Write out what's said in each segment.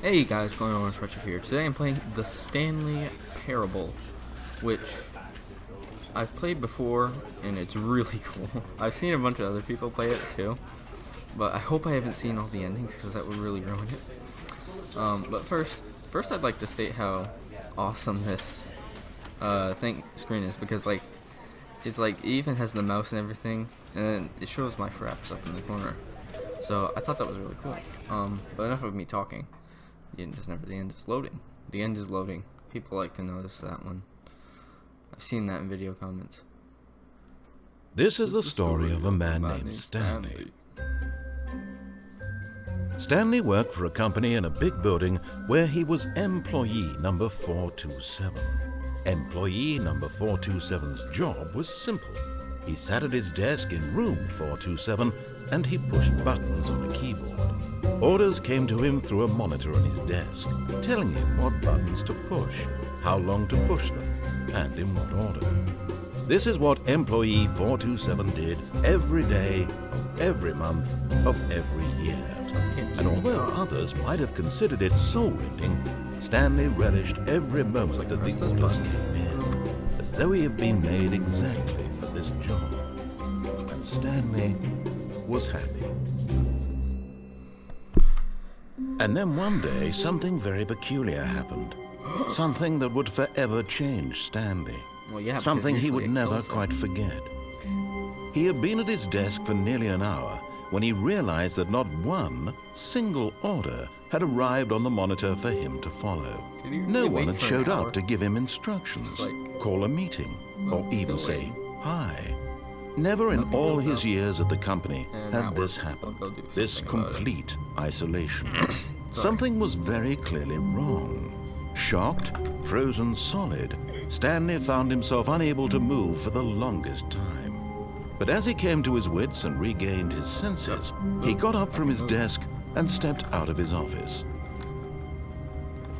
Hey guys, going on Retro here. Today I'm playing the Stanley Parable, which I've played before, and it's really cool. I've seen a bunch of other people play it too, but I hope I haven't seen all the endings because that would really ruin it. But first I'd like to state how awesome this screen is, because it's like it even has the mouse and everything, and then it shows my fraps up in the corner. So I thought that was really cool. But enough of me talking. The end is loading. The end is loading. People like to notice that one. I've seen that in video comments. This is the story of a man named Stanley. Stanley worked for a company in a big building where he was employee number 427. Employee number 427's job was simple. He sat at his desk in room 427 and he pushed buttons on a keyboard. Orders came to him through a monitor on his desk, telling him what buttons to push, how long to push them, and in what order. This is what employee 427 did every day of every month of every year. And although others might have considered it soul-rending, Stanley relished every moment that the orders came in, as though he had been made exactly for this job. And Stanley was happy. And then one day, something very peculiar happened. Something that would forever change Stanley. Well, yeah, something he would never him. quite forget. He had been at his desk for nearly an hour when he realized that not one single order had arrived on the monitor for him to follow. No one had showed up to give him instructions, call a meeting, or even say hi. Never in all his years at the company had this happened, this complete isolation. Something was very clearly wrong. Shocked, frozen solid, Stanley found himself unable to move for the longest time. But as he came to his wits and regained his senses, he got up from his desk and stepped out of his office.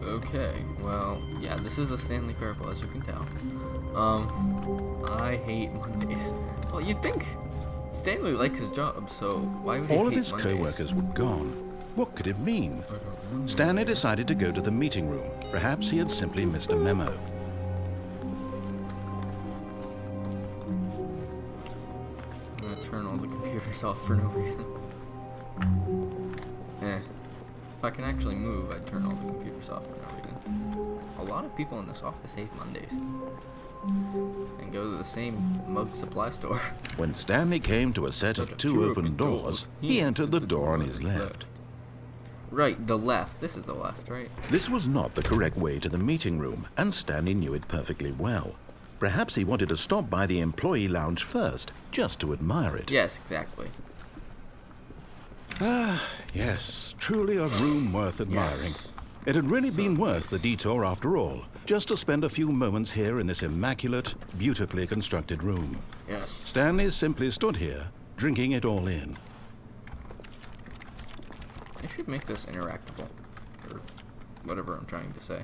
Okay, well, yeah, this is a Stanley Parable, as you can tell. I hate Mondays. Well, you'd think Stanley likes his job, so why would he hate Mondays? All of his co-workers were gone. What could it mean? Stanley decided to go to the meeting room. Perhaps he had simply missed a memo. I'm gonna turn all the computers off for no reason. If I can actually move, I'd turn all the computers off for no reason. A lot of people in this office hate Mondays. And go to the same mug supply store. When Stanley came to a set of two open doors, he entered the door on his left. Right, the left. This is the left, right? This was not the correct way to the meeting room, and Stanley knew it perfectly well. Perhaps he wanted to stop by the employee lounge first, just to admire it. Yes, exactly. Ah, yes, truly a room worth admiring. Yes. It had really been worth the detour after all, just to spend a few moments here in this immaculate, beautifully constructed room. Yes. Stanley simply stood here, drinking it all in. I should make this interactable, or whatever I'm trying to say,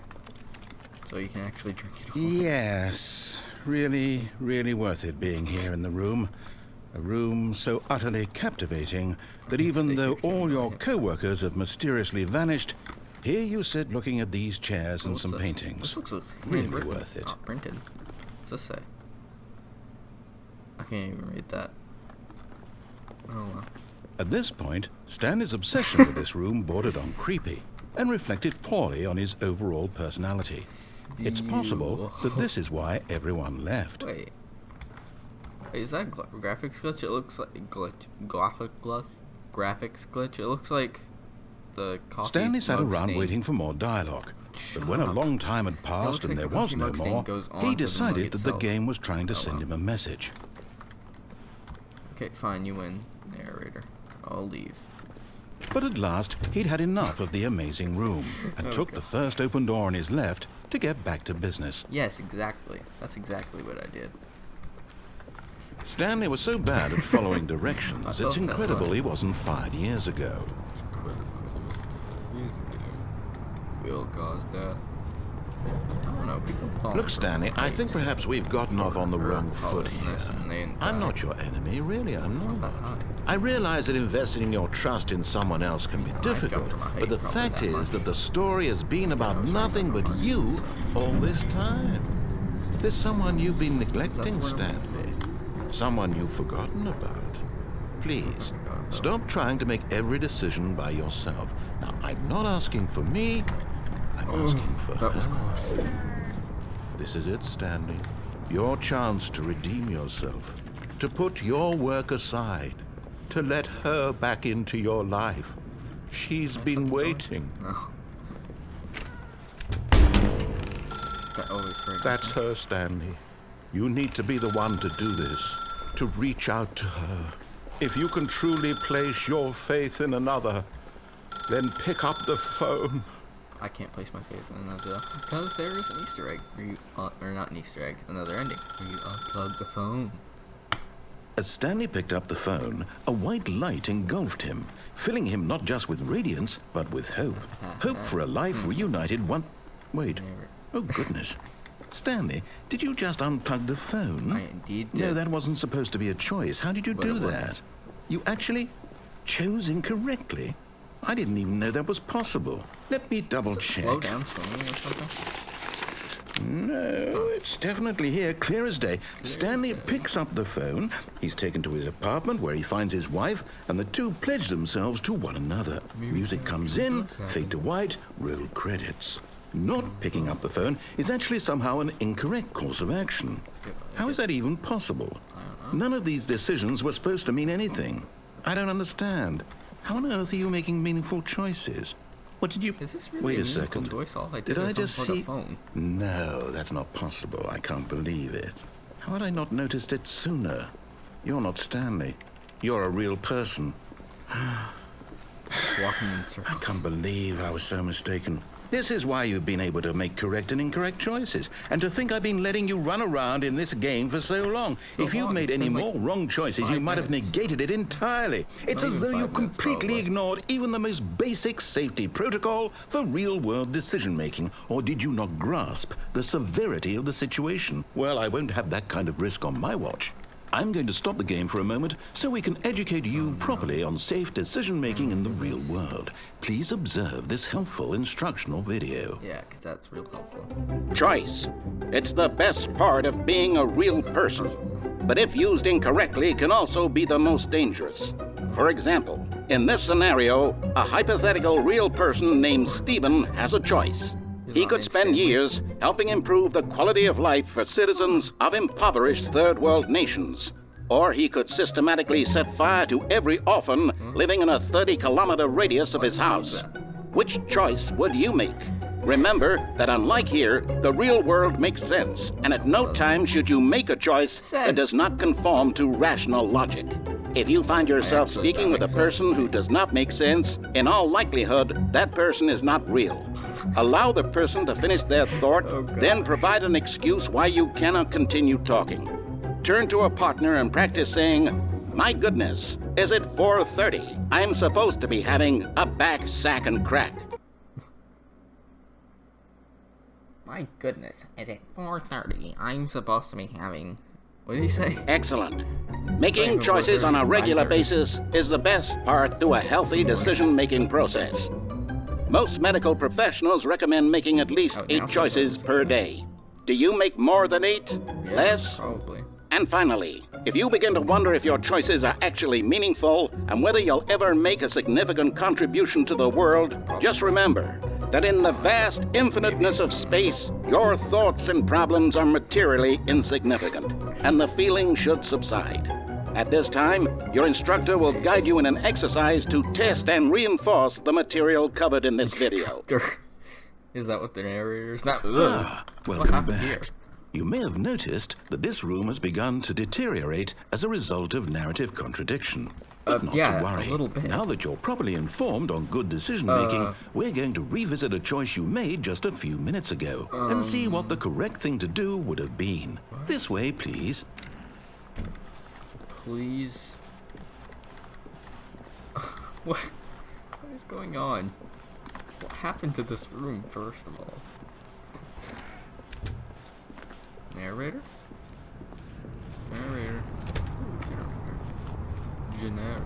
so you can actually drink it all. Yes, really, really worth it being here in the room. A room so utterly captivating that even though all your co-workers have mysteriously vanished, here you sit looking at these chairs and some paintings. This looks really worth it. Not printed. What's this say? I can't even read that. Oh well. At this point, Stanley's obsession with this room bordered on creepy and reflected poorly on his overall personality. It's possible that this is why everyone left. Wait, is that graphics glitch? It looks like graphics glitch. It looks like the coffee Stanley sat mug around stain. waiting for more dialogue, but when a long time had passed and there was no more, he decided that the game was trying to send him a message. Okay, fine, you win, narrator. I'll leave. But at last, he'd had enough of the amazing room and took the first open door on his left to get back to business. Yes, exactly. That's exactly what I did. Stanley was so bad at following directions, it's incredible he wasn't fired years ago. Will cause death. I don't know, people fall. Look, Stanley, I think perhaps we've gotten off on the wrong foot here. I'm not your enemy, really, I'm not. I realize that investing your trust in someone else can be difficult, but the fact is that the story has been about nothing but you all this time. There's someone you've been neglecting, Stanley. Someone you've forgotten about. Please, stop trying to make every decision by yourself. Now, I'm not asking for me, I'm asking for That was her. close. This is it, Stanley. Your chance to redeem yourself, to put your work aside, to let her back into your life. She's been waiting. No. That always hurts. That's her, Stanley. You need to be the one to do this, to reach out to her. If you can truly place your faith in another, then pick up the phone. I can't place my faith in another because there is an Easter egg. Where you, or not an Easter egg, another ending. Where you unplug the phone. As Stanley picked up the phone, a white light engulfed him, filling him not just with radiance, but with hope. Hope for a life reunited one... Wait. Oh, goodness. Stanley, did you just unplug the phone? I indeed did. No, that wasn't supposed to be a choice. How did you do that? You actually chose incorrectly? I didn't even know that was possible. Let me double check. Slow down swimming or something? No, it's definitely here, clear as day. Stanley picks up the phone. He's taken to his apartment where he finds his wife, and the two pledge themselves to one another. Music comes in, fade to white, roll credits. Not picking up the phone is actually somehow an incorrect course of action. How is that even possible? None of these decisions were supposed to mean anything. I don't understand. How on earth are you making meaningful choices? What did you... Is this really Wait a a second. choice? All I Did I just unplug a see... phone. No, that's not possible. I can't believe it. How had I not noticed it sooner? You're not Stanley. You're a real person. Walking in circles. I can't believe I was so mistaken. This is why you've been able to make correct and incorrect choices. And to think I've been letting you run around in this game for so long. If you'd made any more wrong choices, you might have negated it entirely. It's as though you completely ignored even the most basic safety protocol for real-world decision-making. Or did you not grasp the severity of the situation? Well, I won't have that kind of risk on my watch. I'm going to stop the game for a moment so we can educate you properly on safe decision-making in the real world. Please observe this helpful instructional video. Yeah, because that's real helpful. Choice. It's the best part of being a real person. But if used incorrectly, it can also be the most dangerous. For example, in this scenario, a hypothetical real person named Stephen has a choice. He could spend years helping improve the quality of life for citizens of impoverished third world nations. Or he could systematically set fire to every orphan living in a 30-kilometer radius of his house. Which choice would you make? Remember that unlike here, the real world makes sense, and at no time should you make a choice that does not conform to rational logic. If you find yourself speaking with a person who does not make sense, in all likelihood, that person is not real. Allow the person to finish their thought, then provide an excuse why you cannot continue talking. Turn to a partner and practice saying, "My goodness, is it 4:30? I'm supposed to be having a back, sack, and crack." My goodness, is it 4:30? I'm supposed to be having... What did he say? Excellent. Making choices on a regular basis is the best part to a healthy decision-making process. Most medical professionals recommend making at least 8 choices per day. Do you make more than 8? Yeah, Less? probably. And finally, if you begin to wonder if your choices are actually meaningful and whether you'll ever make a significant contribution to the world, just remember that in the vast infiniteness of space, your thoughts and problems are materially insignificant, and the feeling should subside. At this time, your instructor will guide you in an exercise to test and reinforce the material covered in this video. Is that what the narrator's not? Welcome back. You may have noticed that this room has begun to deteriorate as a result of narrative contradiction. But not to worry. A little bit. Now that you're properly informed on good decision-making, we're going to revisit a choice you made just a few minutes ago and see what the correct thing to do would have been. What? This way, please. Please. What is going on? What happened to this room, first of all? Narrator? Narrator. Ooh, generator.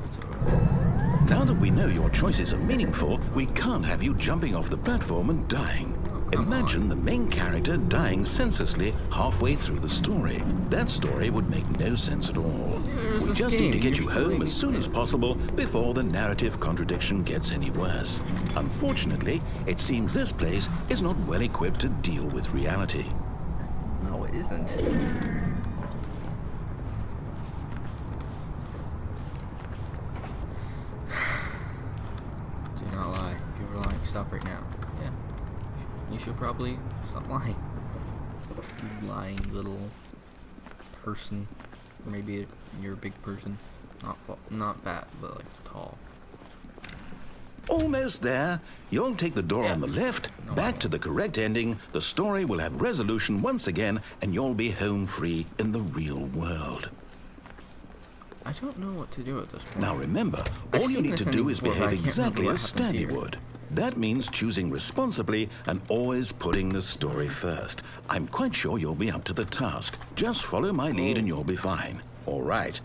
Now that we know your choices are meaningful, we can't have you jumping off the platform and dying. Imagine the main character dying senselessly halfway through the story. That story would make no sense at all. We just need to get you home as soon as possible before the narrative contradiction gets any worse. Unfortunately, it seems this place is not well equipped to deal with reality. No, it isn't. Do not lie. If you're lying, stop right now. Yeah. You should probably stop lying. You lying little person. Or maybe you're a big person. Not fat, but like tall. Almost there. You'll take the door on the left, No, back to the correct ending, the story will have resolution once again, and you'll be home free in the real world. I don't know what to do at this point. Now remember, I've all you seen need this to do ending is before, but I behave can't remember exactly what as happens Stanley here. would. That means choosing responsibly and always putting the story first. I'm quite sure you'll be up to the task. Just follow my lead and you'll be fine. All right.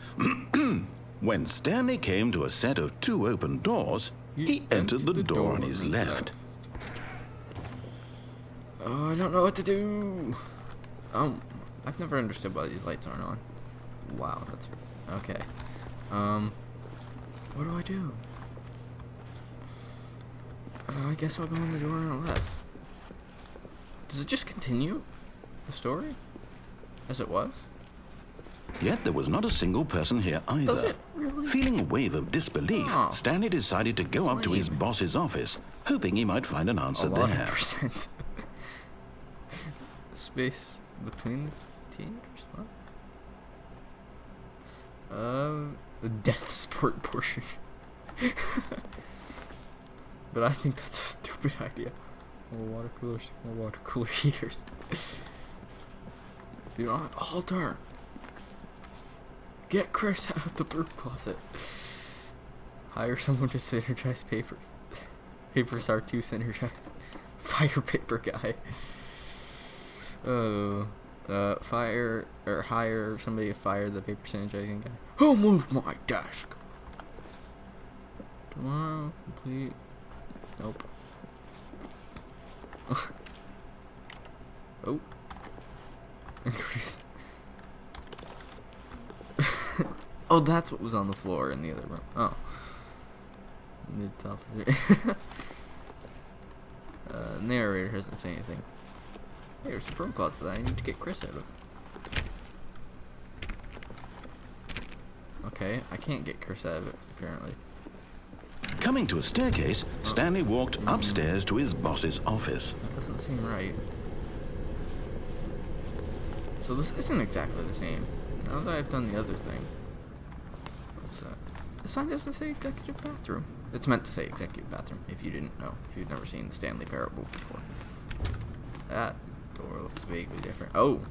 When Stanley came to a set of 2 open doors, he entered the door on his left. Oh, I don't know what to do. I've never understood why these lights aren't on. Wow, that's okay. What do I do? I guess I'll go in the door on the left. Does it just continue the story as it was? Yet there was not a single person here either. Does it really? Feeling a wave of disbelief, Oh. Stanley decided to go That's up to his lame. boss's office, hoping he might find an answer there. 100%. Space between the teenagers? What? The death sport portion. But I think that's a stupid idea. More water coolers, more water cooler heaters. You don't have altar. Get Chris out of the broom closet. Hire someone to synergize papers. Papers are too synergized. Fire paper guy. Fire or hire somebody to fire the paper synergizing guy. Who moved my desk? Tomorrow, complete. Nope. Oh. Increase. Oh, that's what was on the floor in the other room. Oh. Mid top of the narrator doesn't say anything. Hey, there's a broom closet that I need to get Chris out of. Okay, I can't get Chris out of it, apparently. Coming to a staircase, Stanley walked upstairs to his boss's office. That doesn't seem right. So this isn't exactly the same. Now that I've done the other thing. What's that? The sign doesn't say executive bathroom. It's meant to say executive bathroom, if you didn't know. If you'd never seen the Stanley Parable before. That door looks vaguely different. Oh!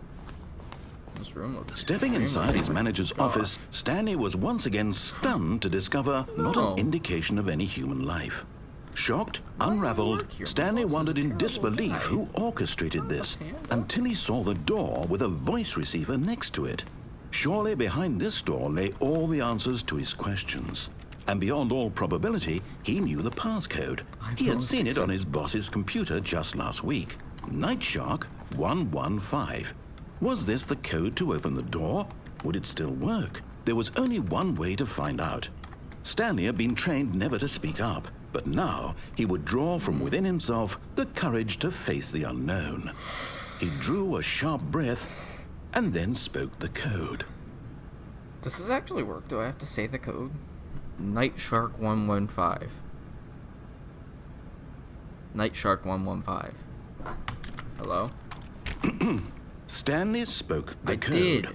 This room looks Stepping extremely inside his different. manager's Gosh. office, Stanley was once again stunned to discover not No. an indication of any human life. Shocked, Why do I unraveled, work here? Stanley My boss is wondered a in terrible disbelief guy. who orchestrated this, until he saw the door with a voice receiver next to it. Surely behind this door lay all the answers to his questions. And beyond all probability, he knew the passcode. He had seen it on his boss's computer just last week. Night Shark 115. Was this the code to open the door? Would it still work? There was only one way to find out. Stanley had been trained never to speak up, but now he would draw from within himself the courage to face the unknown. He drew a sharp breath and then spoke the code. Does this actually work? Do I have to say the code? Night Shark 115. Night Shark 115. Hello? Stanley spoke the I code. did.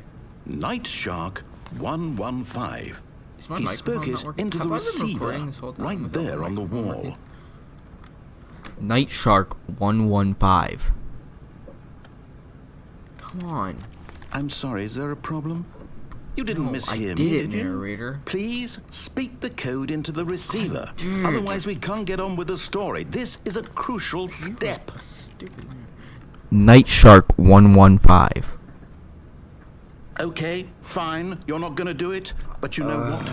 Night Shark 115. Is my He microphone spoke not it working? into the Have I been receiver recording this whole time right without there my on the microphone wall. working? Night Shark 115. Come on. I'm sorry, is there a problem? You didn't No, mishear I me, did it, did you? narrator. Please speak the code into the receiver. did. Otherwise, we can't get on with the story. This is a crucial step. Stupid. Night Shark 115. Okay, fine, you're not gonna do it. But you know what?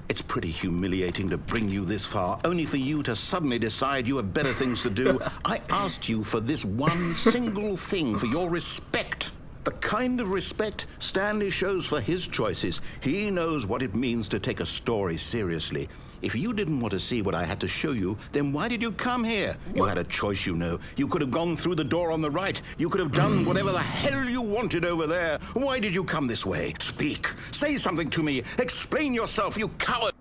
It's pretty humiliating to bring you this far, only for you to suddenly decide you have better things to do. I asked you for this one single thing, for your respect. The kind of respect Stanley shows for his choices. He knows what it means to take a story seriously. If you didn't want to see what I had to show you, then why did you come here? What? You had a choice, you know. You could have gone through the door on the right. You could have done whatever the hell you wanted over there. Why did you come this way? Speak. Say something to me. Explain yourself, you coward.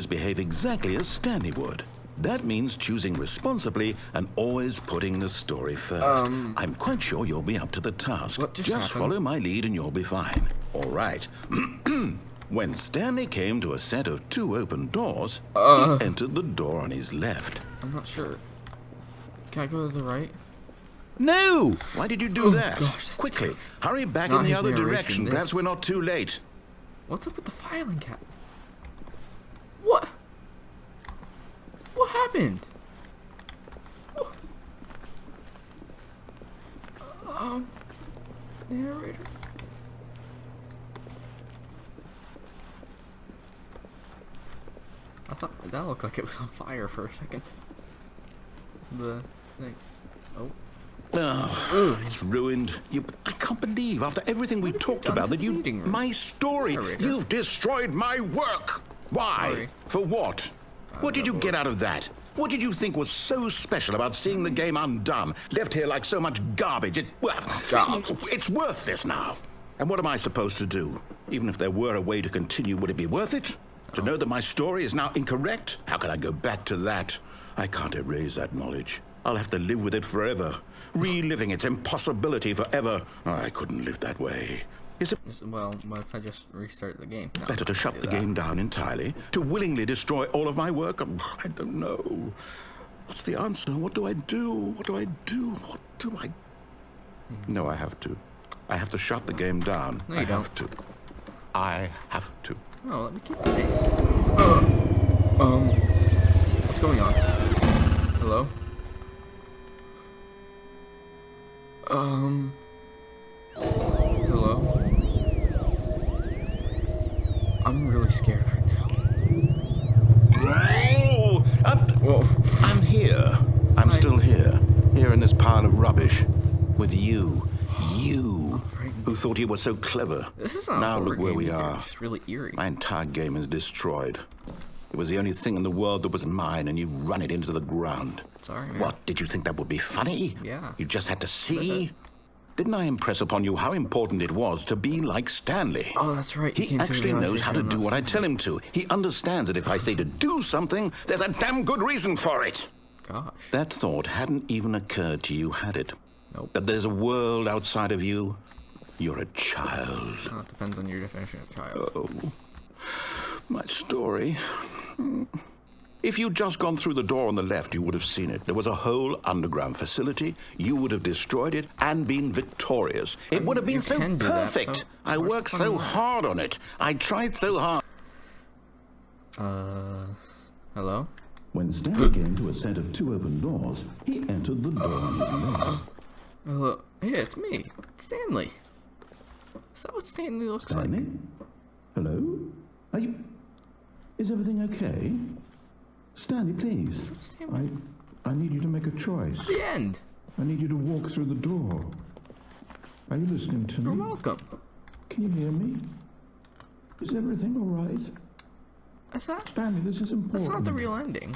Behave exactly as Stanley would. That means choosing responsibly and always putting the story first. I'm quite sure you'll be up to the task. What just happened? follow my lead and you'll be fine. All right. When Stanley came to a set of 2 open doors, he entered the door on his left. I'm not sure. Can I go to the right? No! Why did you do that? Gosh, that's Quickly, scary. hurry back Not in the his other narration, direction. this. Perhaps we're not too late. What's up with the filing cabinet? What? What happened? Narrator. I thought that looked like it was on fire for a second. The thing. Oh. Oh, it's ruined. I can't believe, after everything we talked about, that you... My story. Narrator. You've destroyed my work. Why? Sorry. For what? What did you get out of that? What did you think was so special about seeing the game undone? Left here like so much garbage. It's worthless now. And what am I supposed to do? Even if there were a way to continue, would it be worth it? To know that my story is now incorrect? How can I go back to that? I can't erase that knowledge. I'll have to live with it forever. Reliving its impossibility forever. I couldn't live that way. Is it Well, what if I just restart the game? No, better to shut the game down entirely? To willingly destroy all of my work? I don't know. What's the answer? What do I do? What do I do? What do I... No, I have to. I have to shut the game down. No, you I don't. have to. I have to. No, let me keep playing. What's going on? Hello? Hello? I'm really scared right now. Whoa. I'm here. I'm still here. Here in this pile of rubbish. With you. You. Who thought you were so clever. This is not Now a horror look where game we either. are. It's just really eerie. My entire game is destroyed. It was the only thing in the world that was mine, and you've run it into the ground. Sorry, man. What, did you think that would be funny? Yeah. You just had to see? Didn't I impress upon you how important it was to be like Stanley? Oh, that's right. He actually knows how to do what I tell him to. He understands that if I say to do something, there's a damn good reason for it. Gosh. That thought hadn't even occurred to you, had it? Nope. That there's a world outside of you? You're a child. Oh, it depends on your definition of child. Oh, my story. If you'd just gone through the door on the left, you would have seen it. There was a whole underground facility. You would have destroyed it and been victorious. It would have been so can do that, perfect. so I where's the worked fun so in that? hard on it. I tried so hard. Hello? When Stanley came to a set of 2 open doors, he entered the door on his left. Hello? Hey, it's me. It's Stanley. Is that what Stanley looks Stanley? like? Hello? Are you... Is everything okay? Stanley, please. that Stanley? I need you to make a choice. The end. I need you to walk through the door. Are you listening to You're me? welcome. Can you hear me? Is everything all right? Stanley, this is important. That's not the real ending.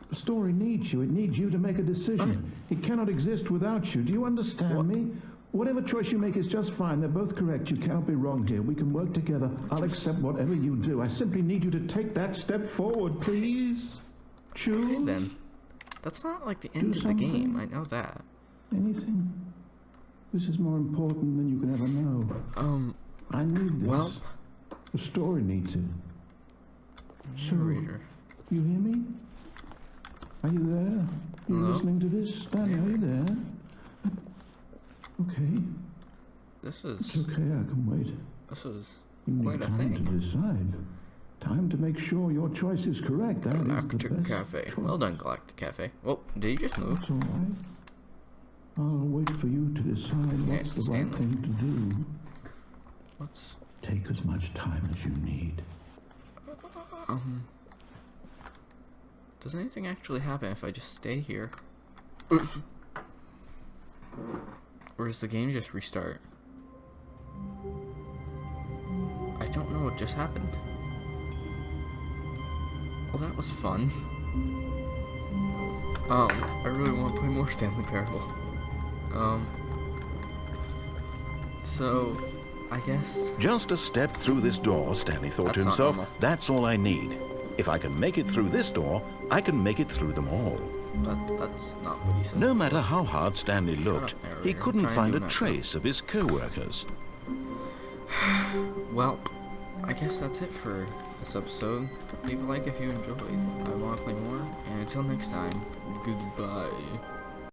The story needs you. It needs you to make a decision. It cannot exist without you. Do you understand me? Whatever choice you make is just fine. They're both correct. You cannot be wrong here. We can work together. I'll accept whatever you do. I simply need you to take that step forward, please. Choose. Okay, then. That's not like the end of the something. game. I know that. Anything. This is more important than you can ever know. I need this. Well. The story needs it. Narrator. You hear me? Are you there? You Hello? listening to this? Stanley, are you there? Okay. This It's is okay, I can wait. this is You quite need a time thing. to decide. Time to make sure your choice is correct. That is the Galactic best Cafe. choice. Well done, Galactic Cafe. Oh, did you just move? That's all right. I'll wait for you to decide what's the right Stanley. thing to do. What's... Take as much time as you need. Does anything actually happen if I just stay here? Or does the game just restart? I don't know what just happened. Well, that was fun. I really want to play more Stanley Parable. So, I guess... Just a step through this door, Stanley thought to That's not himself. normal. That's all I need. If I can make it through this door, I can make it through them all. That's not what he said. No matter how hard Stanley looked, up, narrator. he I'm couldn't trying to find do a that trace of his co-workers. Well, I guess that's it for this episode. Leave a like if you enjoyed. I want to play more. And until next time, goodbye.